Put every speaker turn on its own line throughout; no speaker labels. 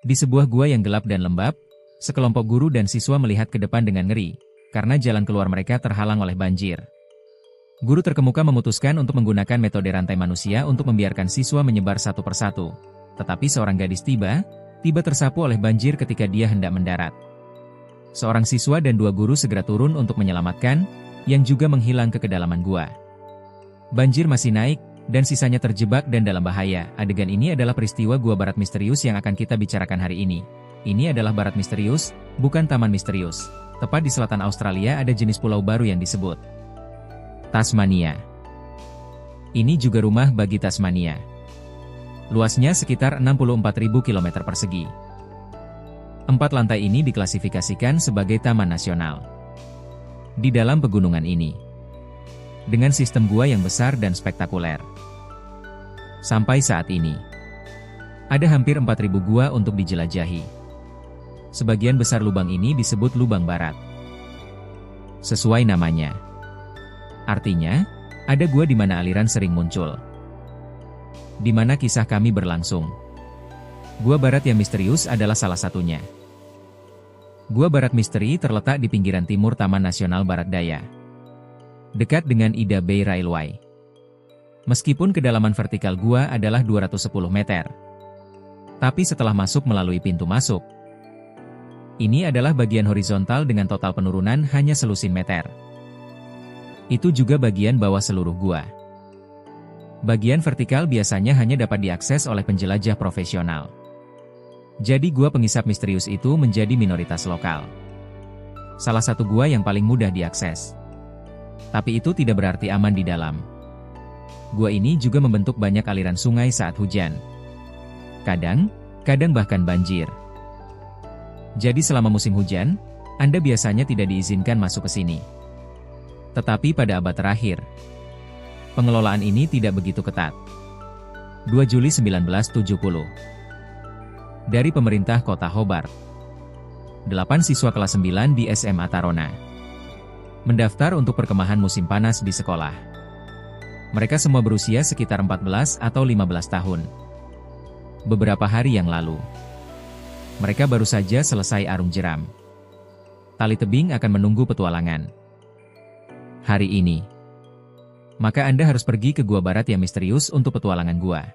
Di sebuah gua yang gelap dan lembab, sekelompok guru dan siswa melihat ke depan dengan ngeri, karena jalan keluar mereka terhalang oleh banjir. Guru terkemuka memutuskan untuk menggunakan metode rantai manusia untuk membiarkan siswa menyebar satu persatu. Tetapi seorang gadis tiba tersapu oleh banjir ketika dia hendak mendarat. Seorang siswa dan dua guru segera turun untuk menyelamatkan, yang juga menghilang ke kedalaman gua. Banjir masih naik, dan sisanya terjebak dan dalam bahaya. Adegan ini adalah peristiwa gua barat misterius yang akan kita bicarakan hari ini. Ini adalah barat misterius, bukan taman misterius. Tepat di selatan Australia ada jenis pulau baru yang disebut Tasmania. Ini juga rumah bagi Tasmania. Luasnya sekitar 64.000 km persegi. 4 lantai ini diklasifikasikan sebagai taman nasional. Di dalam pegunungan ini, dengan sistem gua yang besar dan spektakuler. Sampai saat ini, ada hampir 4.000 gua untuk dijelajahi. Sebagian besar lubang ini disebut lubang barat. Sesuai namanya. Artinya, ada gua di mana aliran sering muncul. Di mana kisah kami berlangsung. Gua barat yang misterius adalah salah satunya. Gua barat misteri terletak di pinggiran timur Taman Nasional Barat Daya, dekat dengan Ida Bay Railway. Meskipun kedalaman vertikal gua adalah 210 meter. Tapi setelah masuk melalui pintu masuk, ini adalah bagian horizontal dengan total penurunan hanya selusin meter. Itu juga bagian bawah seluruh gua. Bagian vertikal biasanya hanya dapat diakses oleh penjelajah profesional. Jadi gua pengisap misterius itu menjadi minoritas lokal. Salah satu gua yang paling mudah diakses. Tapi itu tidak berarti aman di dalam. Gua ini juga membentuk banyak aliran sungai saat hujan. Kadang bahkan banjir. Jadi selama musim hujan, Anda biasanya tidak diizinkan masuk ke sini. Tetapi pada abad terakhir, pengelolaan ini tidak begitu ketat. 2 Juli 1970. Dari pemerintah kota Hobart. 8 siswa kelas 9 di SMA Tarona mendaftar untuk perkemahan musim panas di sekolah. Mereka semua berusia sekitar 14 atau 15 tahun. Beberapa hari yang lalu, mereka baru saja selesai arung jeram. Tali tebing akan menunggu petualangan. Hari ini, maka Anda harus pergi ke gua barat yang misterius untuk petualangan gua.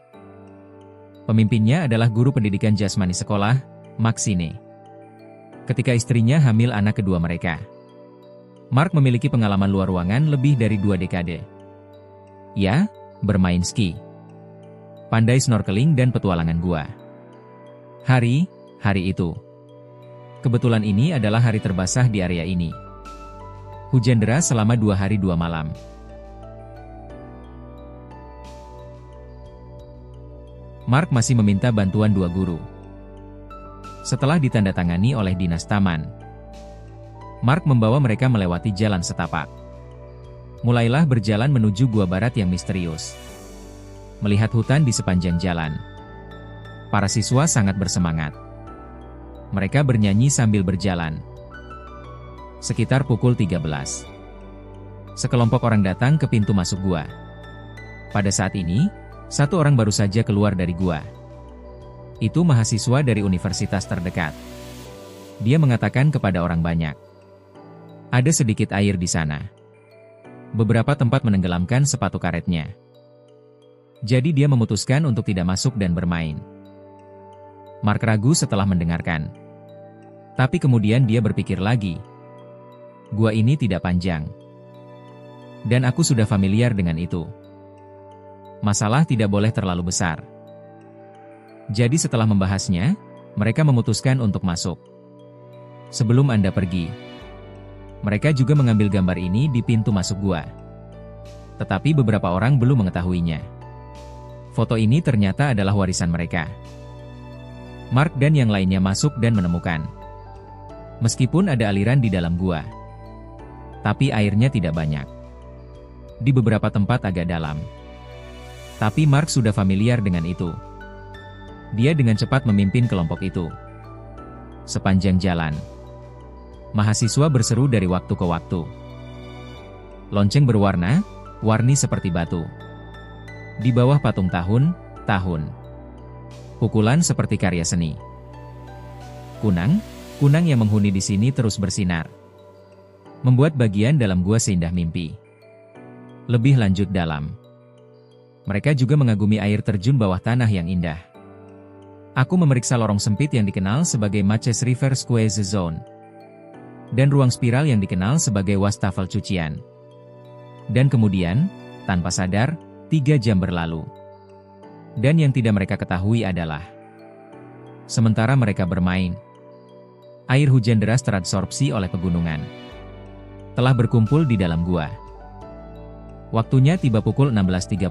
Pemimpinnya adalah guru pendidikan jasmani sekolah, Maxine. Ketika istrinya hamil anak kedua mereka. Mark memiliki pengalaman luar ruangan lebih dari 2 dekade. Ya, bermain ski, pandai snorkeling dan petualangan gua. Hari itu. Kebetulan ini adalah hari terbasah di area ini. Hujan deras selama 2 hari 2 malam. Mark masih meminta bantuan 2 guru. Setelah ditandatangani oleh dinas taman, Mark membawa mereka melewati jalan setapak. Mulailah berjalan menuju gua barat yang misterius. Melihat hutan di sepanjang jalan. Para siswa sangat bersemangat. Mereka bernyanyi sambil berjalan. Sekitar pukul 13. Sekelompok orang datang ke pintu masuk gua. Pada saat ini, 1 orang baru saja keluar dari gua. Itu mahasiswa dari universitas terdekat. Dia mengatakan kepada orang banyak, ada sedikit air di sana. Beberapa tempat menenggelamkan sepatu karetnya. Jadi dia memutuskan untuk tidak masuk dan bermain. Mark ragu setelah mendengarkan. Tapi kemudian dia berpikir lagi. Gua ini tidak panjang. Dan aku sudah familiar dengan itu. Masalah tidak boleh terlalu besar. Jadi setelah membahasnya, mereka memutuskan untuk masuk. Sebelum Anda pergi, mereka juga mengambil gambar ini di pintu masuk gua. Tetapi beberapa orang belum mengetahuinya. Foto ini ternyata adalah warisan mereka. Mark dan yang lainnya masuk dan menemukan. Meskipun ada aliran di dalam gua, tapi airnya tidak banyak. Di beberapa tempat agak dalam. Tapi Mark sudah familiar dengan itu. Dia dengan cepat memimpin kelompok itu. Sepanjang jalan, mahasiswa berseru dari waktu ke waktu. Lonceng berwarna-warni seperti batu. Di bawah patung tahun. Pukulan seperti karya seni. Kunang yang menghuni di sini terus bersinar, membuat bagian dalam gua seindah mimpi. Lebih lanjut dalam, mereka juga mengagumi air terjun bawah tanah yang indah. Aku memeriksa lorong sempit yang dikenal sebagai Matches River Squeeze Zone, dan ruang spiral yang dikenal sebagai wastafel cucian. Dan kemudian, tanpa sadar, 3 jam berlalu. Dan yang tidak mereka ketahui adalah, sementara mereka bermain, air hujan deras terabsorpsi oleh pegunungan telah berkumpul di dalam gua. Waktunya tiba pukul 16.30.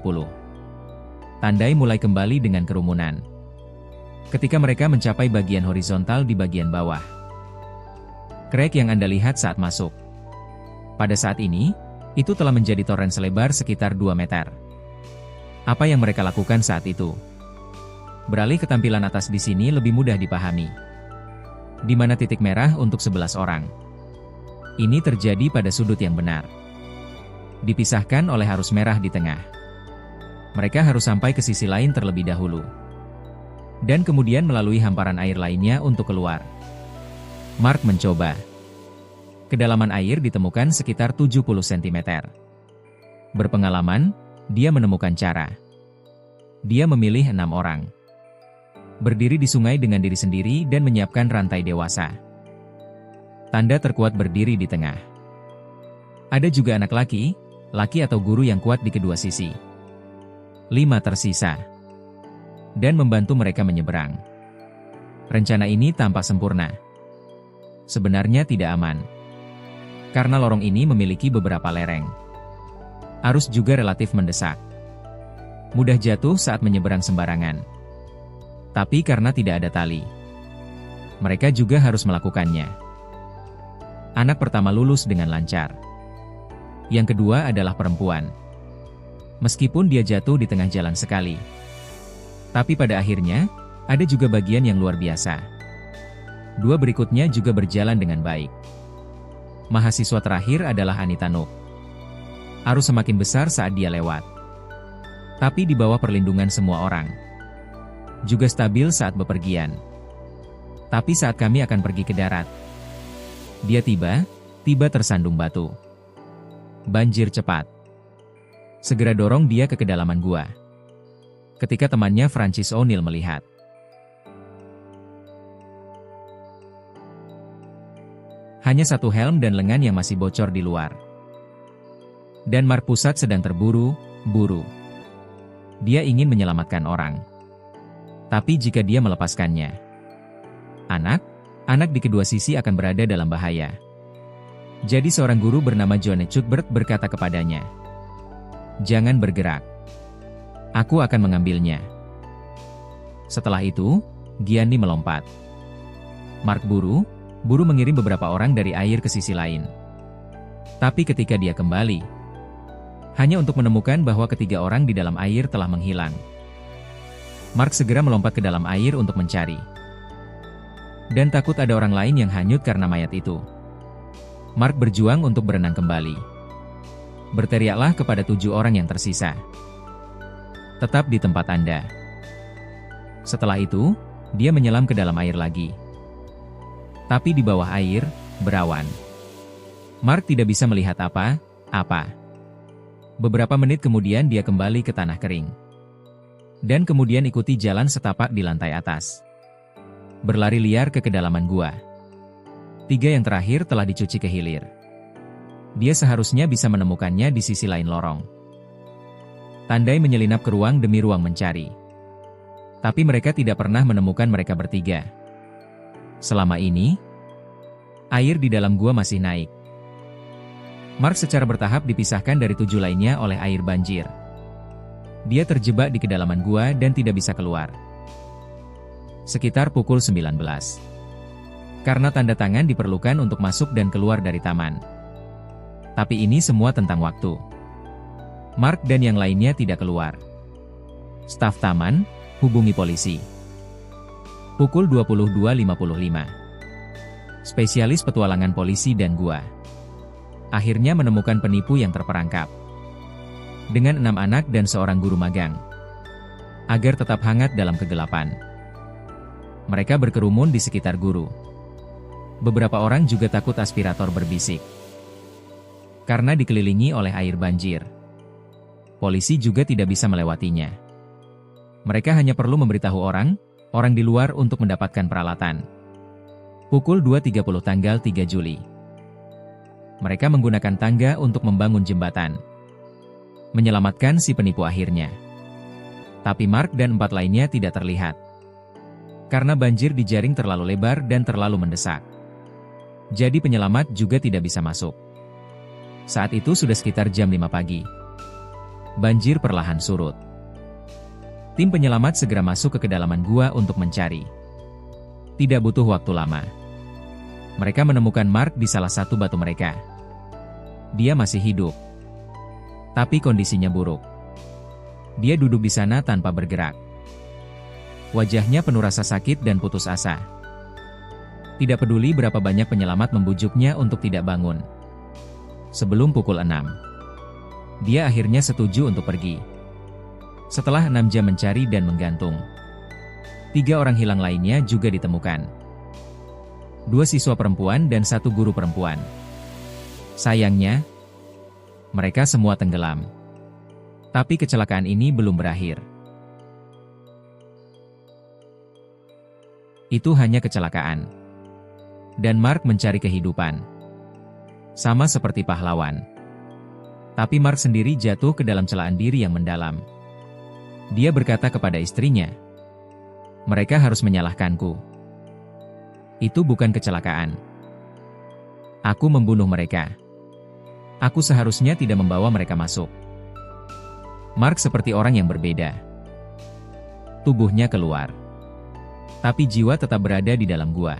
Tandai mulai kembali dengan kerumunan ketika mereka mencapai bagian horizontal di bagian bawah. Krek yang Anda lihat saat masuk, pada saat ini, itu telah menjadi toren selebar sekitar 2 meter. Apa yang mereka lakukan saat itu? Beralih ke tampilan atas di sini lebih mudah dipahami. Di mana titik merah untuk 11 orang. Ini terjadi pada sudut yang benar, dipisahkan oleh arus merah di tengah. Mereka harus sampai ke sisi lain terlebih dahulu, dan kemudian melalui hamparan air lainnya untuk keluar. Mark mencoba. Kedalaman air ditemukan sekitar 70 cm. Berpengalaman, dia menemukan cara. Dia memilih 6 orang. Berdiri di sungai dengan diri sendiri dan menyiapkan rantai dewasa. Tanda terkuat berdiri di tengah. Ada juga anak laki atau guru yang kuat di kedua sisi. 5 tersisa, dan membantu mereka menyeberang. Rencana ini tampak sempurna. Sebenarnya tidak aman, karena lorong ini memiliki beberapa lereng. Arus juga relatif mendesak. Mudah jatuh saat menyeberang sembarangan. Tapi karena tidak ada tali, mereka juga harus melakukannya. Anak pertama lulus dengan lancar. Yang kedua adalah perempuan. Meskipun dia jatuh di tengah jalan sekali, tapi pada akhirnya, ada juga bagian yang luar biasa. 2 berikutnya juga berjalan dengan baik. Mahasiswa terakhir adalah Anita Nook. Arus semakin besar saat dia lewat, tapi di bawah perlindungan semua orang. Juga stabil saat bepergian. Tapi saat kami akan pergi ke darat, dia tiba tersandung batu. Banjir cepat. Segera dorong dia ke kedalaman gua. Ketika temannya Francis O'Neill melihat, hanya 1 helm dan lengan yang masih bocor di luar. Dan Mark Pusat sedang terburu-buru. Dia ingin menyelamatkan orang. Tapi jika dia melepaskannya, anak di kedua sisi akan berada dalam bahaya. Jadi seorang guru bernama John Cuthbert berkata kepadanya, "Jangan bergerak. Aku akan mengambilnya." Setelah itu, Gianni melompat. Mark buru mengirim beberapa orang dari air ke sisi lain. Tapi ketika dia kembali, hanya untuk menemukan bahwa ketiga orang di dalam air telah menghilang. Mark segera melompat ke dalam air untuk mencari. Dan takut ada orang lain yang hanyut karena mayat itu. Mark berjuang untuk berenang kembali. Berteriaklah kepada 7 orang yang tersisa, "Tetap di tempat Anda." Setelah itu, dia menyelam ke dalam air lagi. Tapi di bawah air, berawan. Mark tidak bisa melihat apa-apa. Beberapa menit kemudian dia kembali ke tanah kering. Dan kemudian ikuti jalan setapak di lantai atas. Berlari liar ke kedalaman gua. 3 yang terakhir telah dicuci ke hilir. Dia seharusnya bisa menemukannya di sisi lain lorong. Tandai menyelinap ke ruang demi ruang mencari. Tapi mereka tidak pernah menemukan mereka bertiga. Selama ini, air di dalam gua masih naik. Mark secara bertahap dipisahkan dari 7 lainnya oleh air banjir. Dia terjebak di kedalaman gua dan tidak bisa keluar. Sekitar pukul 19. Karena tanda tangan diperlukan untuk masuk dan keluar dari taman. Tapi ini semua tentang waktu. Mark dan yang lainnya tidak keluar. Staf taman, hubungi polisi. Pukul 22.55. Spesialis petualangan polisi dan gua akhirnya menemukan penipu yang terperangkap. Dengan 6 anak dan seorang guru magang. Agar tetap hangat dalam kegelapan. Mereka berkerumun di sekitar guru. Beberapa orang juga takut aspirator berbisik. Karena dikelilingi oleh air banjir. Polisi juga tidak bisa melewatinya. Mereka hanya perlu memberitahu orang di luar untuk mendapatkan peralatan. Pukul 2.30 tanggal 3 Juli. Mereka menggunakan tangga untuk membangun jembatan. Menyelamatkan si penipu akhirnya. Tapi Mark dan 4 lainnya tidak terlihat. Karena banjir di jaring terlalu lebar dan terlalu mendesak. Jadi penyelamat juga tidak bisa masuk. Saat itu sudah sekitar jam 5 pagi. Banjir perlahan surut. Tim penyelamat segera masuk ke kedalaman gua untuk mencari. Tidak butuh waktu lama. Mereka menemukan Mark di salah satu batu mereka. Dia masih hidup. Tapi kondisinya buruk. Dia duduk di sana tanpa bergerak. Wajahnya penuh rasa sakit dan putus asa. Tidak peduli berapa banyak penyelamat membujuknya untuk tidak bangun. Sebelum pukul 6, dia akhirnya setuju untuk pergi. Setelah 6 jam mencari dan menggantung, 3 orang hilang lainnya juga ditemukan. 2 siswa perempuan dan 1 guru perempuan. Sayangnya, mereka semua tenggelam. Tapi kecelakaan ini belum berakhir. Itu hanya kecelakaan. Dan Mark mencari kehidupan. Sama seperti pahlawan. Tapi Mark sendiri jatuh ke dalam celaan diri yang mendalam. Dia berkata kepada istrinya, "Mereka harus menyalahkanku. Itu bukan kecelakaan. Aku membunuh mereka. Aku seharusnya tidak membawa mereka masuk." Mark seperti orang yang berbeda. Tubuhnya keluar. Tapi jiwa tetap berada di dalam gua.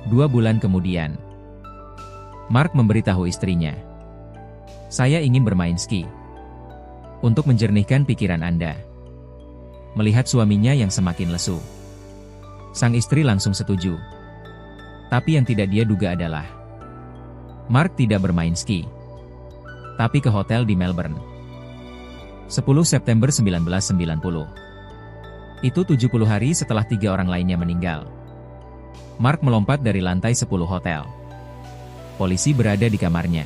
2 bulan kemudian, Mark memberitahu istrinya, "Saya ingin bermain ski. Untuk menjernihkan pikiran Anda." Melihat suaminya yang semakin lesu, sang istri langsung setuju. Tapi yang tidak dia duga adalah, Mark tidak bermain ski, tapi ke hotel di Melbourne. 10 September 1990. Itu 70 hari setelah 3 orang lainnya meninggal. Mark melompat dari lantai 10 hotel. Polisi berada di kamarnya.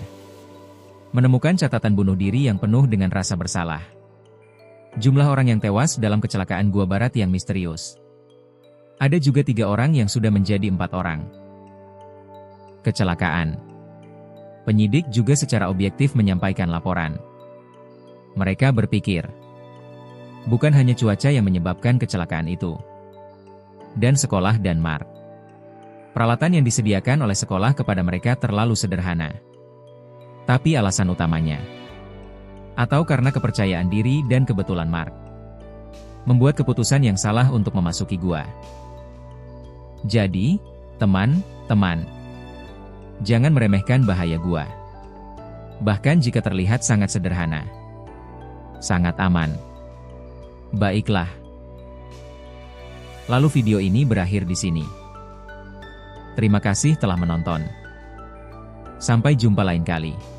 Menemukan catatan bunuh diri yang penuh dengan rasa bersalah. Jumlah orang yang tewas dalam kecelakaan Gua Barat yang misterius. Ada juga 3 orang yang sudah menjadi 4 orang. Kecelakaan. Penyidik juga secara objektif menyampaikan laporan. Mereka berpikir, bukan hanya cuaca yang menyebabkan kecelakaan itu. Dan sekolah dan Mark. Peralatan yang disediakan oleh sekolah kepada mereka terlalu sederhana. Tapi alasan utamanya, atau karena kepercayaan diri dan kebetulan Mark, membuat keputusan yang salah untuk memasuki gua. Jadi, teman-teman, jangan meremehkan bahaya gua. Bahkan jika terlihat sangat sederhana, sangat aman. Baiklah. Lalu video ini berakhir di sini. Terima kasih telah menonton. Sampai jumpa lain kali.